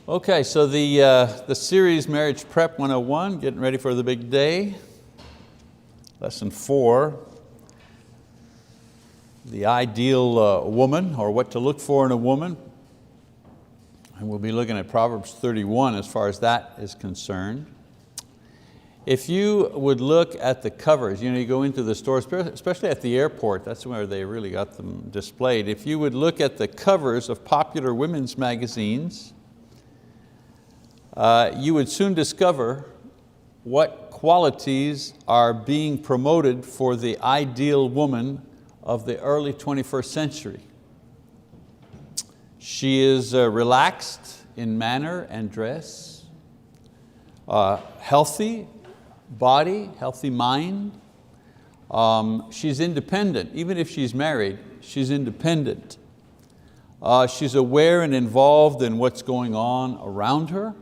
Okay, so the series Marriage Prep 101, getting ready for the big day. Lesson 4, the ideal woman, or what to look for in a woman. And we'll be looking at Proverbs 31 as far as that is concerned. If you would look at the covers, you go into the store, especially at the airport, that's where they really got them displayed. If you would look at the covers of popular women's magazines, you would soon discover what qualities are being promoted for the ideal woman of the early 21st century. She is relaxed in manner and dress, healthy body, healthy mind. She's independent. Even if she's married, she's independent. She's aware and involved in what's going on around her.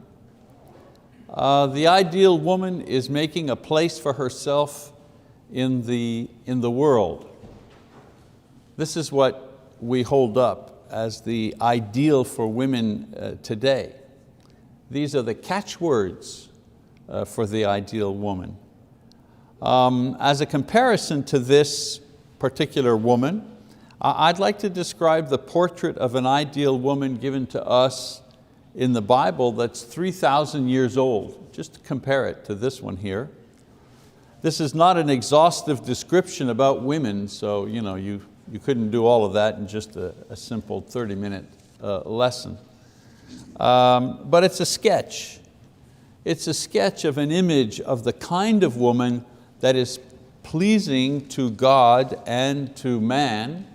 The ideal woman is making a place for herself in the world. This is what we hold up as the ideal for women today. These are the catchwords for the ideal woman. As a comparison to this particular woman, I'd like to describe the portrait of an ideal woman given to us in the Bible that's 3,000 years old, just to compare it to this one here. This is not an exhaustive description about women, so you couldn't do all of that in just a simple 30-minute lesson. But it's a sketch. It's a sketch of an image of the kind of woman that is pleasing to God and to man,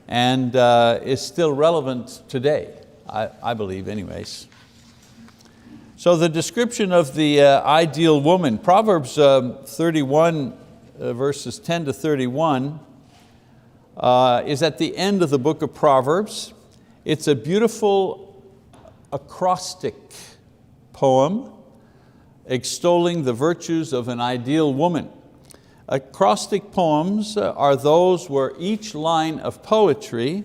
and is still relevant today. I believe anyways. So the description of the ideal woman, Proverbs 31 verses 10 to 31 is at the end of the book of Proverbs. It's a beautiful acrostic poem extolling the virtues of an ideal woman. Acrostic poems are those where each line of poetry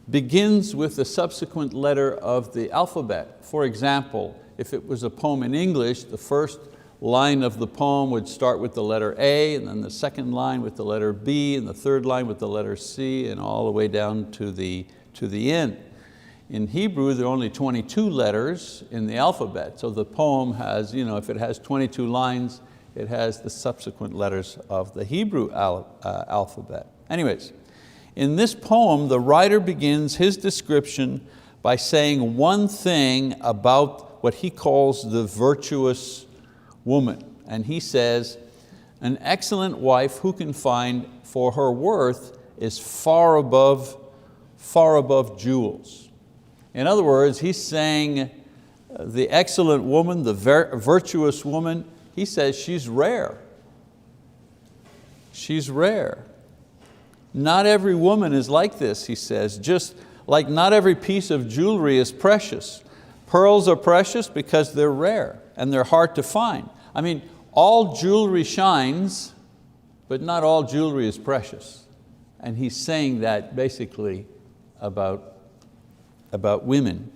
begins with the subsequent letter of the alphabet. For example, if it was a poem in English, the first line of the poem would start with the letter A, and then the second line with the letter B, and the third line with the letter C, and all the way down to the end. In Hebrew, there are only 22 letters in the alphabet, so the poem has, if it has 22 lines, it has the subsequent letters of the Hebrew alphabet. Anyways, in this poem, the writer begins his description by saying one thing about what he calls the virtuous woman. And he says, an excellent wife who can find, for her worth is far above jewels. In other words, he's saying the excellent woman, the virtuous woman, he says she's rare. She's rare. Not every woman is like this, he says, just like not every piece of jewelry is precious. Pearls are precious because they're rare and they're hard to find. I mean, all jewelry shines, but not all jewelry is precious. And he's saying that basically about women.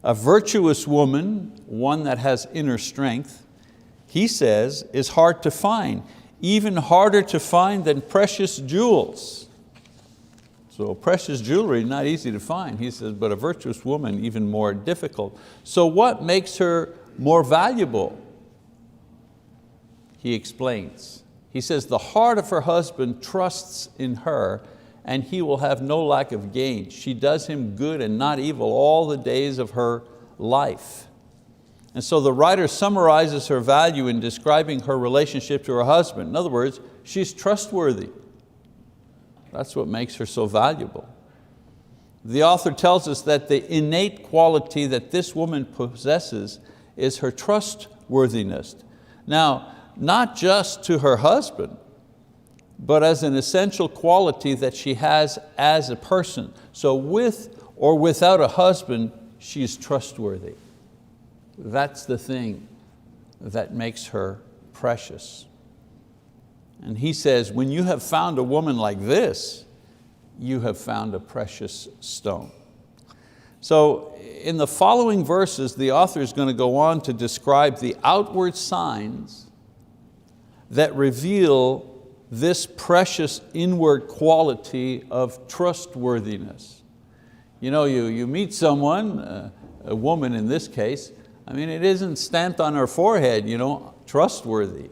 A virtuous woman, one that has inner strength, he says, is hard to find, even harder to find than precious jewels. So precious jewelry, not easy to find, he says, but a virtuous woman, even more difficult. So what makes her more valuable? He explains. He says, the heart of her husband trusts in her, and he will have no lack of gain. She does him good and not evil all the days of her life. And so the writer summarizes her value in describing her relationship to her husband. In other words, she's trustworthy. That's what makes her so valuable. The author tells us that the innate quality that this woman possesses is her trustworthiness. Now, not just to her husband, but as an essential quality that she has as a person. So with or without a husband, she's trustworthy. That's the thing that makes her precious. And he says, when you have found a woman like this, you have found a precious stone. So in the following verses, the author is going to go on to describe the outward signs that reveal this precious inward quality of trustworthiness. You know, you meet someone, a woman in this case, it isn't stamped on her forehead, trustworthy.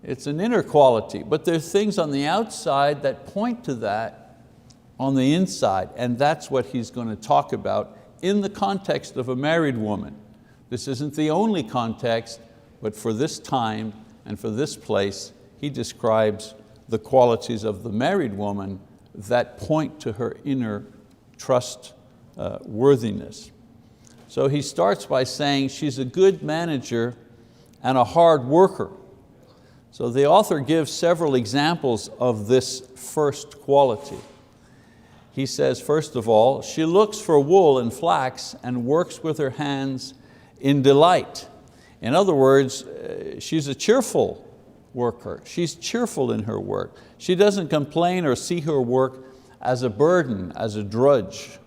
It's an inner quality, but there's things on the outside that point to that on the inside, and that's what he's going to talk about in the context of a married woman. This isn't the only context, but for this time and for this place, he describes the qualities of the married woman that point to her inner trustworthiness. So he starts by saying she's a good manager and a hard worker. So the author gives several examples of this first quality. He says, first of all, she looks for wool and flax and works with her hands in delight. In other words, she's a cheerful worker. She's cheerful in her work. She doesn't complain or see her work as a burden, as a drudge.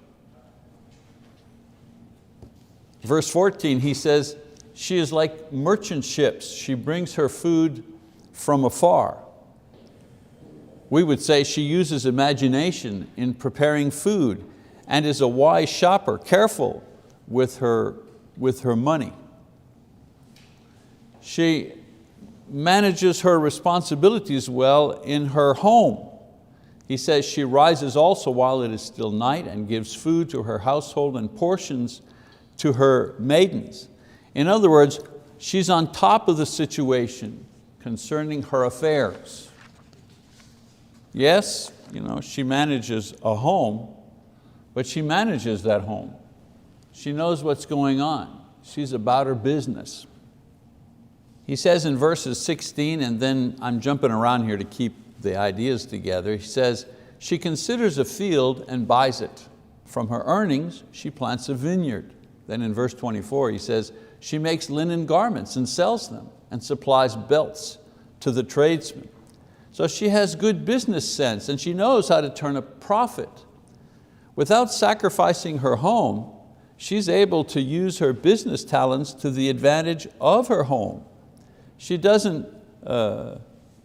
Verse 14, he says, she is like merchant ships. She brings her food from afar. We would say she uses imagination in preparing food and is a wise shopper, careful with her money. She manages her responsibilities well in her home. He says she rises also while it is still night and gives food to her household and portions to her maidens. In other words, she's on top of the situation concerning her affairs. Yes, she manages a home, but she manages that home. She knows what's going on. She's about her business. He says in verses 16, and then I'm jumping around here to keep the ideas together. He says, she considers a field and buys it. From her earnings, she plants a vineyard. Then in verse 24, he says, she makes linen garments and sells them and supplies belts to the tradesmen. So she has good business sense and she knows how to turn a profit. Without sacrificing her home, she's able to use her business talents to the advantage of her home. She doesn't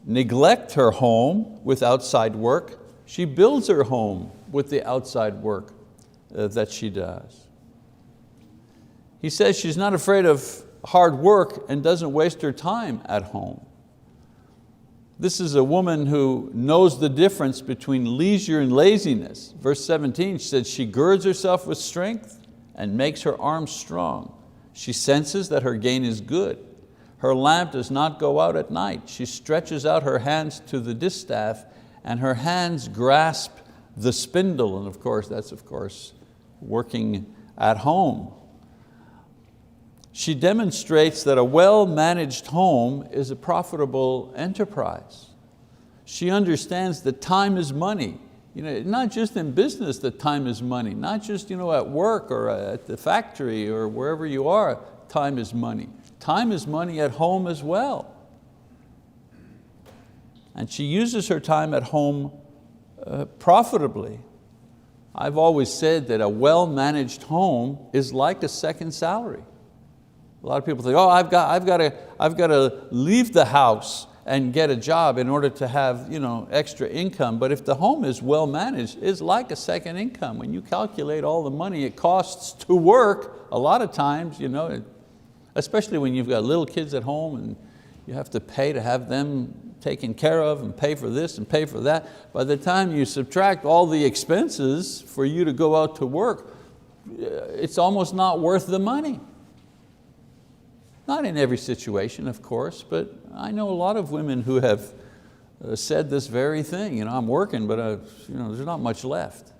neglect her home with outside work. She builds her home with the outside work that she does. He says she's not afraid of hard work and doesn't waste her time at home. This is a woman who knows the difference between leisure and laziness. Verse 17, she said, she girds herself with strength and makes her arms strong. She senses that her gain is good. Her lamp does not go out at night. She stretches out her hands to the distaff and her hands grasp the spindle. And of course, that's working at home. She demonstrates that a well-managed home is a profitable enterprise. She understands that time is money. Not just in business that time is money, not just at work or at the factory or wherever you are, time is money. Time is money at home as well. And she uses her time at home profitably. I've always said that a well-managed home is like a second salary. A lot of people think, I've got to leave the house and get a job in order to have extra income. But if the home is well managed, it's like a second income. When you calculate all the money it costs to work, a lot of times, especially when you've got little kids at home and you have to pay to have them taken care of and pay for this and pay for that. By the time you subtract all the expenses for you to go out to work, it's almost not worth the money. Not in every situation, of course, but I know a lot of women who have said this very thing. I'm working, but there's not much left.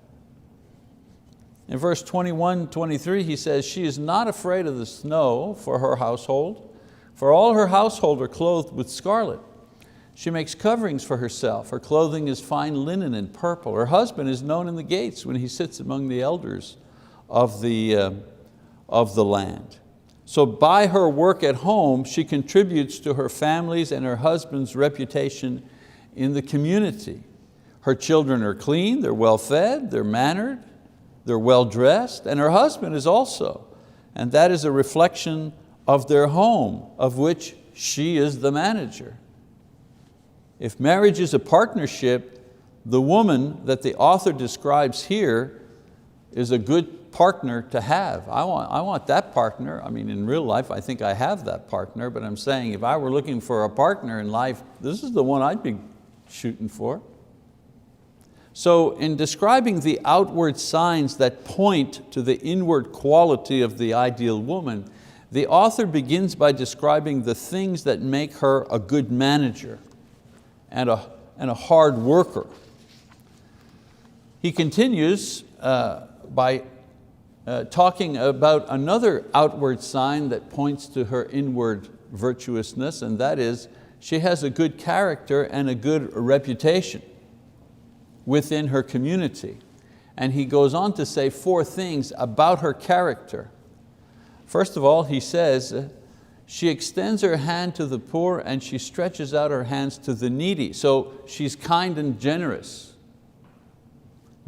In verse 21, 23, he says, she is not afraid of the snow for her household, for all her household are clothed with scarlet. She makes coverings for herself. Her clothing is fine linen and purple. Her husband is known in the gates when he sits among the elders of the land. So by her work at home, she contributes to her family's and her husband's reputation in the community. Her children are clean, they're well fed, they're mannered, they're well-dressed, and her husband is also. And that is a reflection of their home, of which she is the manager. If marriage is a partnership, the woman that the author describes here is a good partner to have. I want that partner. I mean, in real life, I think I have that partner, but I'm saying if I were looking for a partner in life, this is the one I'd be shooting for. So in describing the outward signs that point to the inward quality of the ideal woman, the author begins by describing the things that make her a good manager and a hard worker. He continues by talking about another outward sign that points to her inward virtuousness, and that is she has a good character and a good reputation within her community. And he goes on to say 4 things about her character. First of all, he says, she extends her hand to the poor and she stretches out her hands to the needy. So she's kind and generous.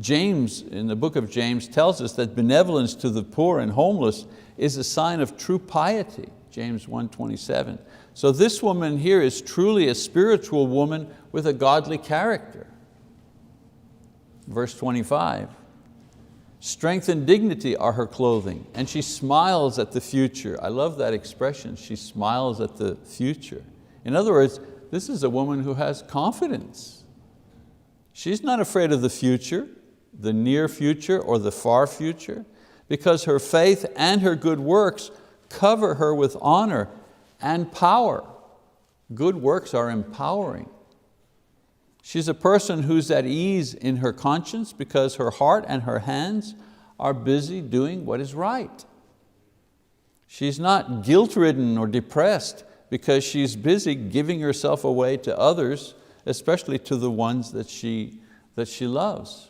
James, in the book of James, tells us that benevolence to the poor and homeless is a sign of true piety, James 1:27. So this woman here is truly a spiritual woman with a godly character. Verse 25, strength and dignity are her clothing, and she smiles at the future. I love that expression, she smiles at the future. In other words, this is a woman who has confidence. She's not afraid of the future, the near future or the far future, because her faith and her good works cover her with honor and power. Good works are empowering. She's a person who's at ease in her conscience because her heart and her hands are busy doing what is right. She's not guilt-ridden or depressed because she's busy giving herself away to others, especially to the ones that she loves.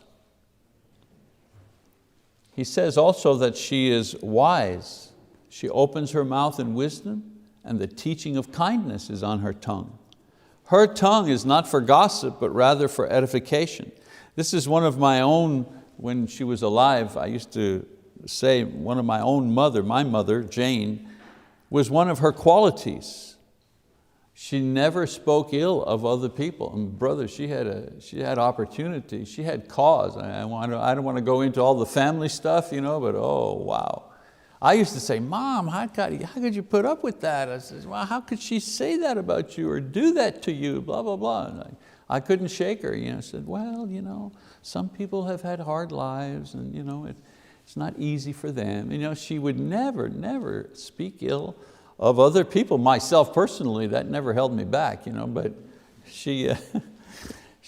He says also that she is wise. She opens her mouth in wisdom, and the teaching of kindness is on her tongue. Her tongue is not for gossip, but rather for edification. This is one of my own, when she was alive, I used to say one of my own mother, my mother, Jane, was one of her qualities. She never spoke ill of other people. And brother, she had opportunity, she had cause. I don't want to go into all the family stuff, but oh, wow. I used to say, Mom, how could you put up with that? I said, well, how could she say that about you or do that to you, blah, blah, blah. And I couldn't shake her. I said, well, some people have had hard lives and it's not easy for them. She would never speak ill of other people. Myself personally, that never held me back, but she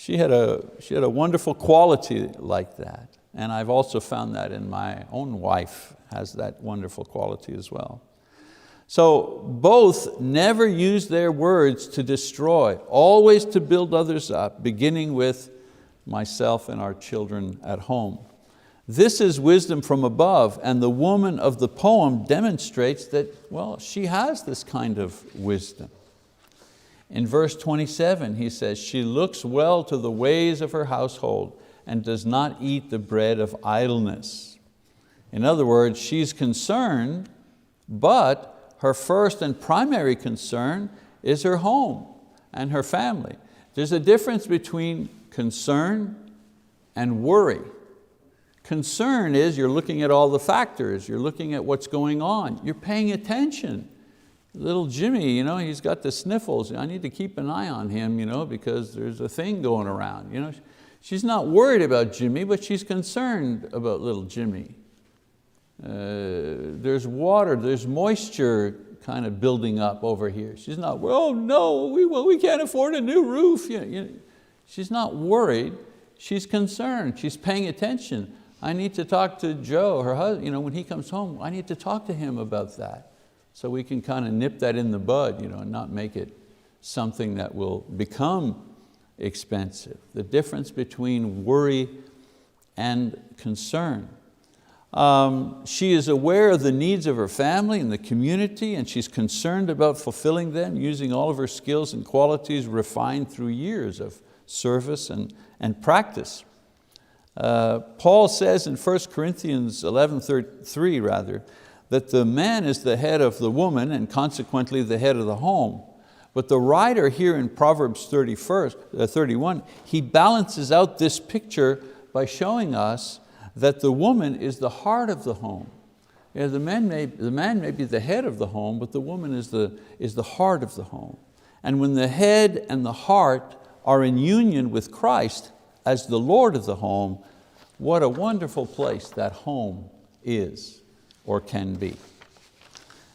had a wonderful quality like that. And I've also found that in my own wife, has that wonderful quality as well. So both never use their words to destroy, always to build others up, beginning with myself and our children at home. This is wisdom from above, and the woman of the poem demonstrates that, she has this kind of wisdom. In verse 27, he says, she looks well to the ways of her household and does not eat the bread of idleness. In other words, she's concerned, but her first and primary concern is her home and her family. There's a difference between concern and worry. Concern is you're looking at all the factors, you're looking at what's going on, you're paying attention. Little Jimmy, he's got the sniffles. I need to keep an eye on him, because there's a thing going around. She's not worried about Jimmy, but she's concerned about little Jimmy. There's water, there's moisture kind of building up over here. She's not, oh no, we can't afford a new roof. She's not worried, she's concerned, she's paying attention. I need to talk to Joe, her husband, when he comes home, I need to talk to him about that. So we can kind of nip that in the bud, and not make it something that will become expensive. The difference between worry and concern. She is aware of the needs of her family and the community, and she's concerned about fulfilling them, using all of her skills and qualities refined through years of service and practice. Paul says in 1 Corinthians 11:3 that the man is the head of the woman and consequently the head of the home. But the writer here in Proverbs 31, he balances out this picture by showing us that the woman is the heart of the home. Yeah, the man may be the head of the home, but the woman is the heart of the home. And when the head and the heart are in union with Christ as the Lord of the home, what a wonderful place that home is or can be.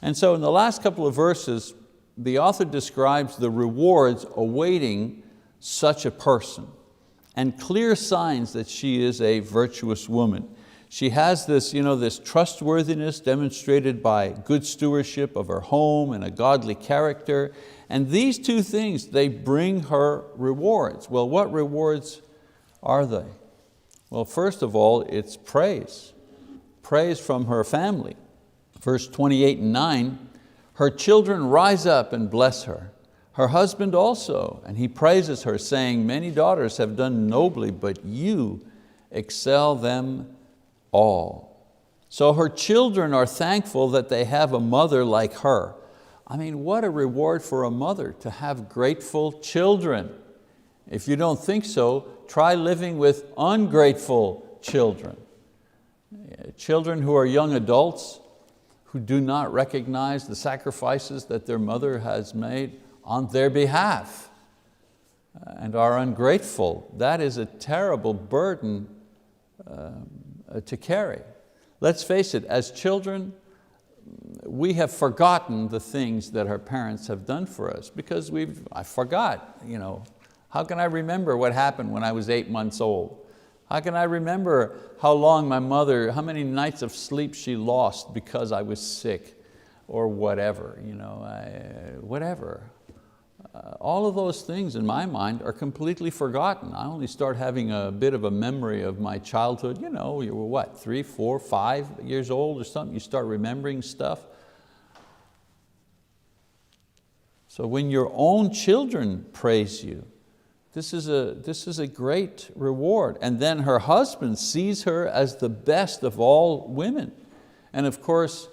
And so in the last couple of verses, the author describes the rewards awaiting such a person and clear signs that she is a virtuous woman. She has this, this trustworthiness demonstrated by good stewardship of her home and a godly character. And these two things, they bring her rewards. Well, what rewards are they? Well, first of all, it's praise. Praise from her family. Verse 28 and 9, her children rise up and bless her. Her husband also, and he praises her, saying, many daughters have done nobly, but you excel them all. So her children are thankful that they have a mother like her. I mean, what a reward for a mother to have grateful children. If you don't think so, try living with ungrateful children. Children who are young adults, who do not recognize the sacrifices that their mother has made on their behalf and are ungrateful. That is a terrible burden to carry. Let's face it, as children, we have forgotten the things that our parents have done for us because I forgot. How can I remember what happened when I was 8 months old? How can I remember how many nights of sleep she lost because I was sick or whatever, whatever. All of those things in my mind are completely forgotten. I only start having a bit of a memory of my childhood. You were what, 3, 4, 5 years old or something? You start remembering stuff. So when your own children praise you, this is a great reward. And then her husband sees her as the best of all women. And of course,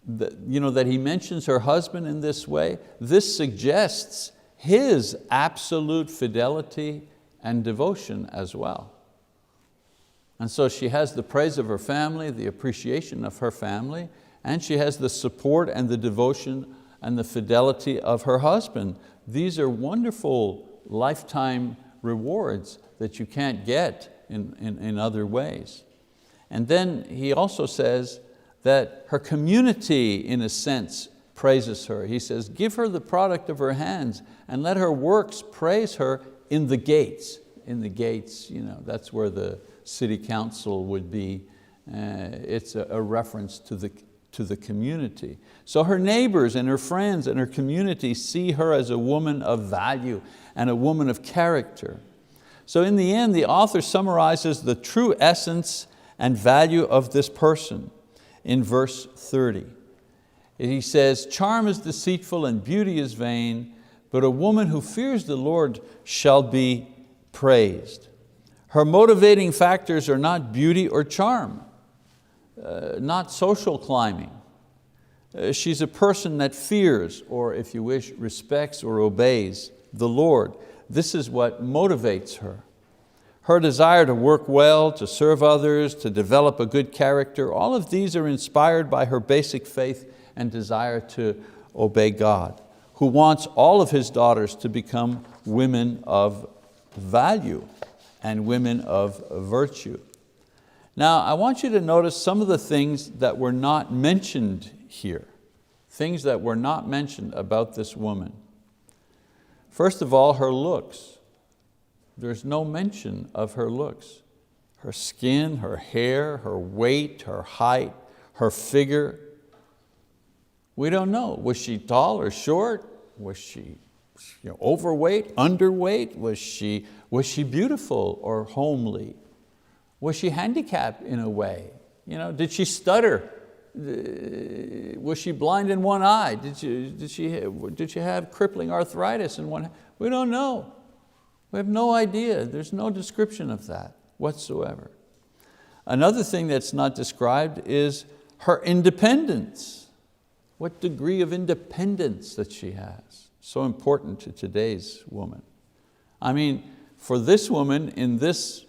that he mentions her husband in this way, this suggests his absolute fidelity and devotion as well. And so she has the praise of her family, the appreciation of her family, and she has the support and the devotion and the fidelity of her husband. These are wonderful lifetime rewards that you can't get in other ways. And then he also says that her community, in a sense, praises her. He says, give her the product of her hands and let her works praise her in the gates. In the gates, that's where the city council would be. It's a reference to the community. So her neighbors and her friends and her community see her as a woman of value and a woman of character. So in the end, the author summarizes the true essence and value of this person in verse 30. He says, charm is deceitful and beauty is vain, but a woman who fears the Lord shall be praised. Her motivating factors are not beauty or charm, not social climbing. She's a person that fears, or if you wish, respects or obeys the Lord. This is what motivates her. Her desire to work well, to serve others, to develop a good character, all of these are inspired by her basic faith and desire to obey God, who wants all of His daughters to become women of value and women of virtue. Now, I want you to notice some of the things that were not mentioned here, things that were not mentioned about this woman. First of all, her looks. There's no mention of her looks. Her skin, her hair, her weight, her height, her figure. We don't know. Was she tall or short? Was she overweight, underweight? Was she beautiful or homely? Was she handicapped in a way? Did she stutter? Was she blind in one eye? Did she have crippling arthritis in one eye? We don't know. We have no idea. There's no description of that whatsoever. Another thing that's not described is her independence. What degree of independence that she has. So important to today's woman. I mean, for this woman in this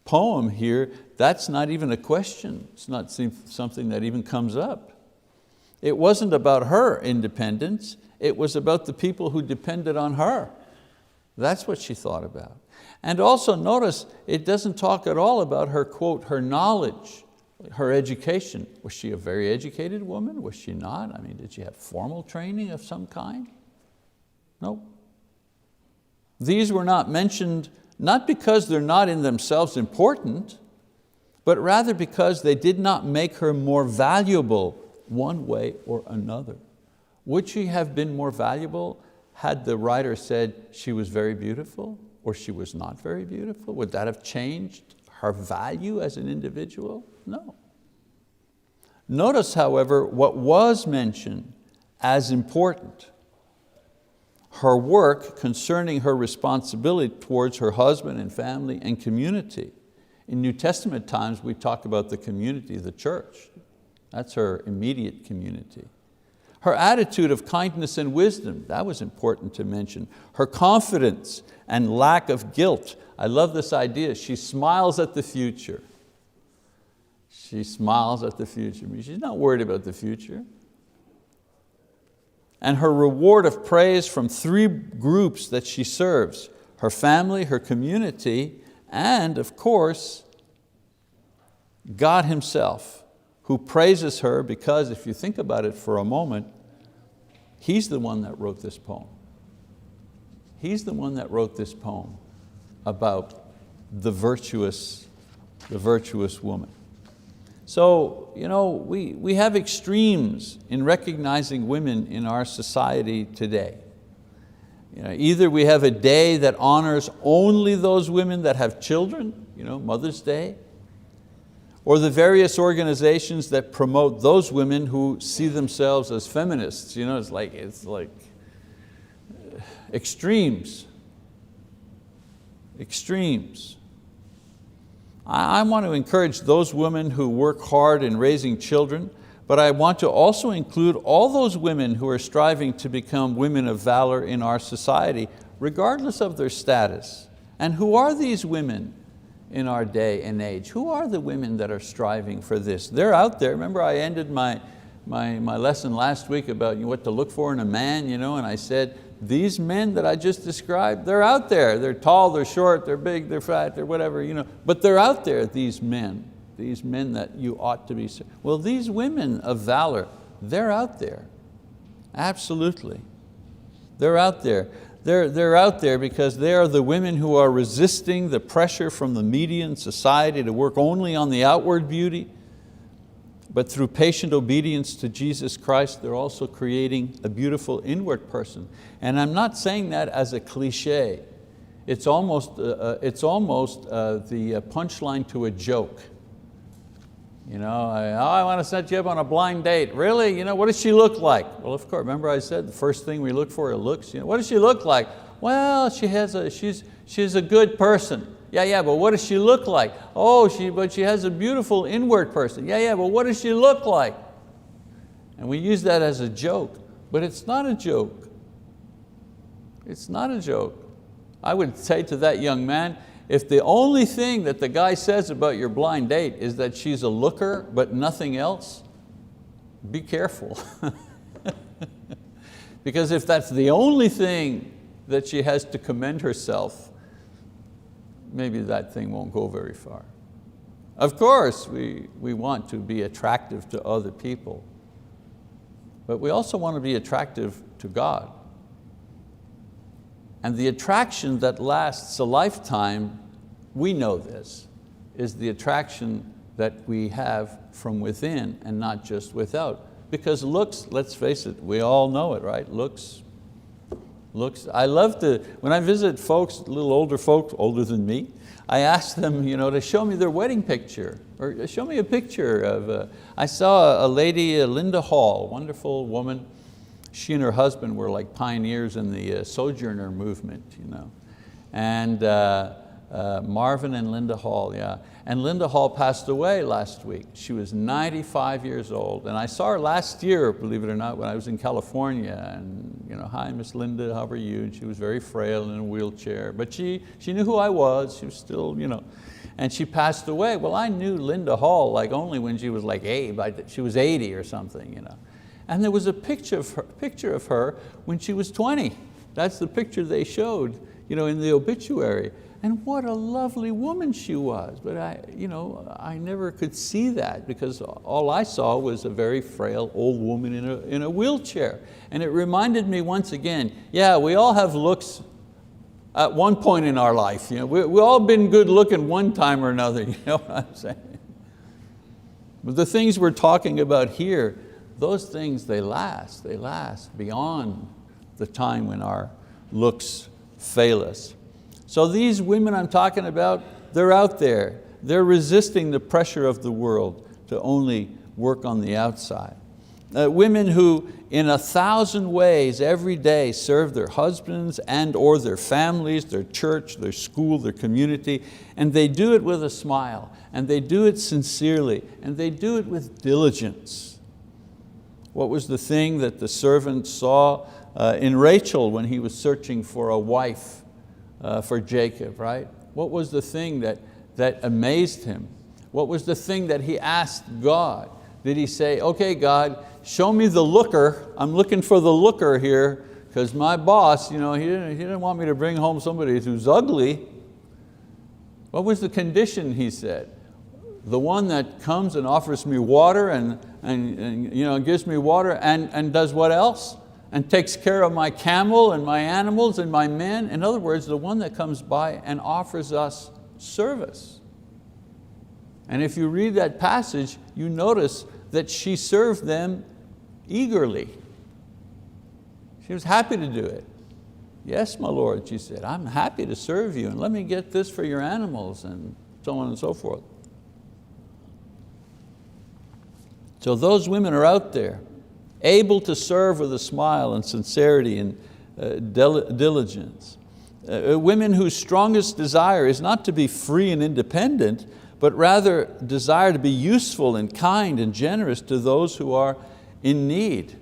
poem here, that's not even a question. It's not something that even comes up. It wasn't about her independence, it was about the people who depended on her. That's what she thought about. And also notice, it doesn't talk at all about her, quote, her knowledge, her education. Was she a very educated woman? Was she not? I mean, did she have formal training of some kind? No. These were not mentioned, not because they're not in themselves important, but rather because they did not make her more valuable one way or another. Would she have been more valuable had the writer said she was very beautiful or she was not very beautiful? Would that have changed her value as an individual? No. Notice, however, what was mentioned as important. Her work concerning her responsibility towards her husband and family and community. In New Testament times, we talk about the community, the church. That's her immediate community. Her attitude of kindness and wisdom, that was important to mention. Her confidence and lack of guilt. I love this idea. She smiles at the future. She smiles at the future. I mean, she's not worried about the future. And her reward of praise from three groups that she serves: her family, her community, and of course, God Himself, who praises her because, if you think about it for a moment, He's the one that wrote this poem. He's the one that wrote this poem about the virtuous woman. So, we have extremes in recognizing women in our society today. Either we have a day that honors only those women that have children, Mother's Day, or the various organizations that promote those women who see themselves as feminists. It's like extremes. Extremes. I want to encourage those women who work hard in raising children, but I want to also include all those women who are striving to become women of valor in our society, regardless of their status. And who are these women in our day and age? Who are the women that are striving for this? They're out there. Remember, I ended my lesson last week about what to look for in a man, and I said, these men that I just described, they're out there. They're tall, they're short, they're big, they're fat, they're whatever, but they're out there, these men that you ought to be. Well, these women of valor, they're out there, absolutely. They're out there. They're out there because they are the women who are resisting the pressure from the media and society to work only on the outward beauty, but through patient obedience to Jesus Christ, they're also creating a beautiful inward person. And I'm not saying that as a cliche. It's almost the punchline to a joke. I want to set you up on a blind date. Really? What does she look like? Well, of course, remember I said the first thing we look for are looks. What does she look like? Well, she's a good person. Yeah, but what does she look like? Oh, but she has a beautiful inward person. Yeah, but what does she look like? And we use that as a joke, but it's not a joke. It's not a joke. I would say to that young man, if the only thing that the guy says about your blind date is that she's a looker but nothing else, be careful. Because if that's the only thing that she has to commend herself, maybe that thing won't go very far. Of course, we want to be attractive to other people, but we also want to be attractive to God. And the attraction that lasts a lifetime, we know this, is the attraction that we have from within and not just without. Because looks, let's face it, we all know it, right? Looks, I love to, when I visit folks, little older folks, older than me, I ask them to show me their wedding picture, or show me a picture of, I saw a lady, Linda Hall, wonderful woman. She and her husband were like pioneers in the Sojourner movement. And Marvin and Linda Hall, yeah. And Linda Hall passed away last week. She was 95 years old. And I saw her last year, believe it or not, when I was in California. And hi, Miss Linda, how are you? And she was very frail in a wheelchair. But she knew who I was. She was still, and she passed away. Well, I knew Linda Hall like only when she was like she was 80 or something. And there was a picture of her when she was 20. That's the picture they showed in the obituary. And what a lovely woman she was. But I never could see that because all I saw was a very frail old woman in a wheelchair. And it reminded me once again, yeah, we all have looks at one point in our life. We've all been good looking one time or another, you know what I'm saying? But the things we're talking about here, those things, they last beyond the time when our looks fail us. So these women I'm talking about, they're out there. They're resisting the pressure of the world to only work on the outside. Women who in 1,000 ways every day serve their husbands and or their families, their church, their school, their community, and they do it with a smile, and they do it sincerely, and they do it with diligence. What was the thing that the servant saw in Rachel when he was searching for a wife for Jacob, right? What was the thing that amazed him? What was the thing that he asked God? Did he say, okay, God, show me the looker. I'm looking for the looker here because my boss, he didn't want me to bring home somebody who's ugly. What was the condition, he said? The one that comes and offers me water and gives me water and does what else? And takes care of my camel and my animals and my men. In other words, the one that comes by and offers us service. And if you read that passage, you notice that she served them eagerly. She was happy to do it. Yes, my Lord, she said, I'm happy to serve you, and let me get this for your animals, and so on and so forth. So those women are out there, able to serve with a smile and sincerity and diligence. Women whose strongest desire is not to be free and independent, but rather desire to be useful and kind and generous to those who are in need.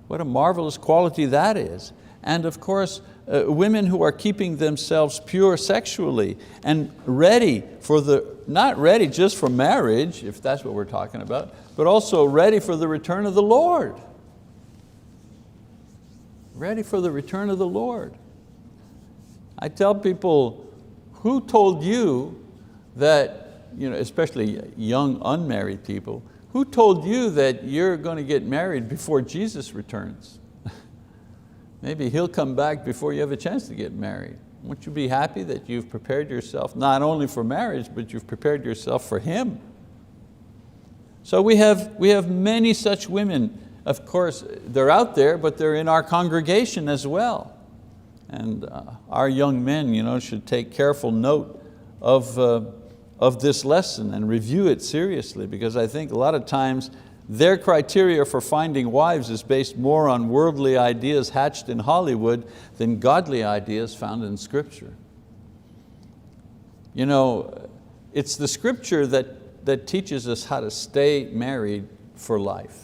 What a marvelous quality that is. And of course, women who are keeping themselves pure sexually and ready not ready just for marriage, if that's what we're talking about, but also ready for the return of the Lord. Ready for the return of the Lord. I tell people, who told you that, especially young unmarried people, who told you that you're going to get married before Jesus returns? Maybe He'll come back before you have a chance to get married. Won't you be happy that you've prepared yourself not only for marriage, but you've prepared yourself for Him? So we have many such women. Of course, they're out there, but they're in our congregation as well. And our young men should take careful note of this lesson and review it seriously, because I think a lot of times their criteria for finding wives is based more on worldly ideas hatched in Hollywood than godly ideas found in Scripture. It's the Scripture that teaches us how to stay married for life.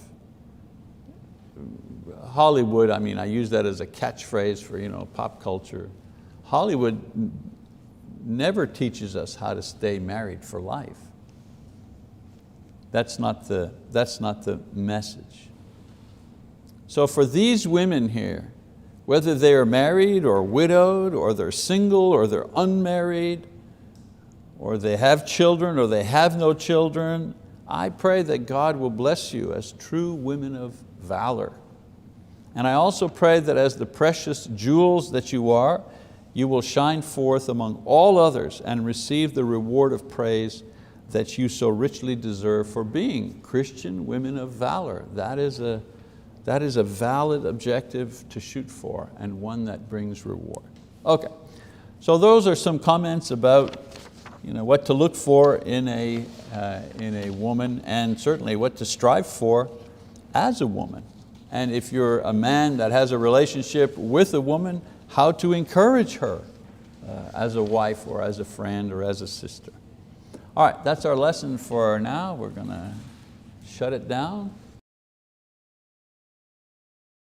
Hollywood, I use that as a catchphrase for pop culture. Hollywood never teaches us how to stay married for life. That's not the message. So for these women here, whether they are married or widowed, or they're single or they're unmarried, or they have children or they have no children, I pray that God will bless you as true women of valor. And I also pray that as the precious jewels that you are, you will shine forth among all others and receive the reward of praise that you so richly deserve for being Christian women of valor. That is a valid objective to shoot for, and one that brings reward. Okay, so those are some comments about what to look for in a woman, and certainly what to strive for as a woman. And if you're a man that has a relationship with a woman, how to encourage her as a wife or as a friend or as a sister. All right, that's our lesson for now. We're going to shut it down.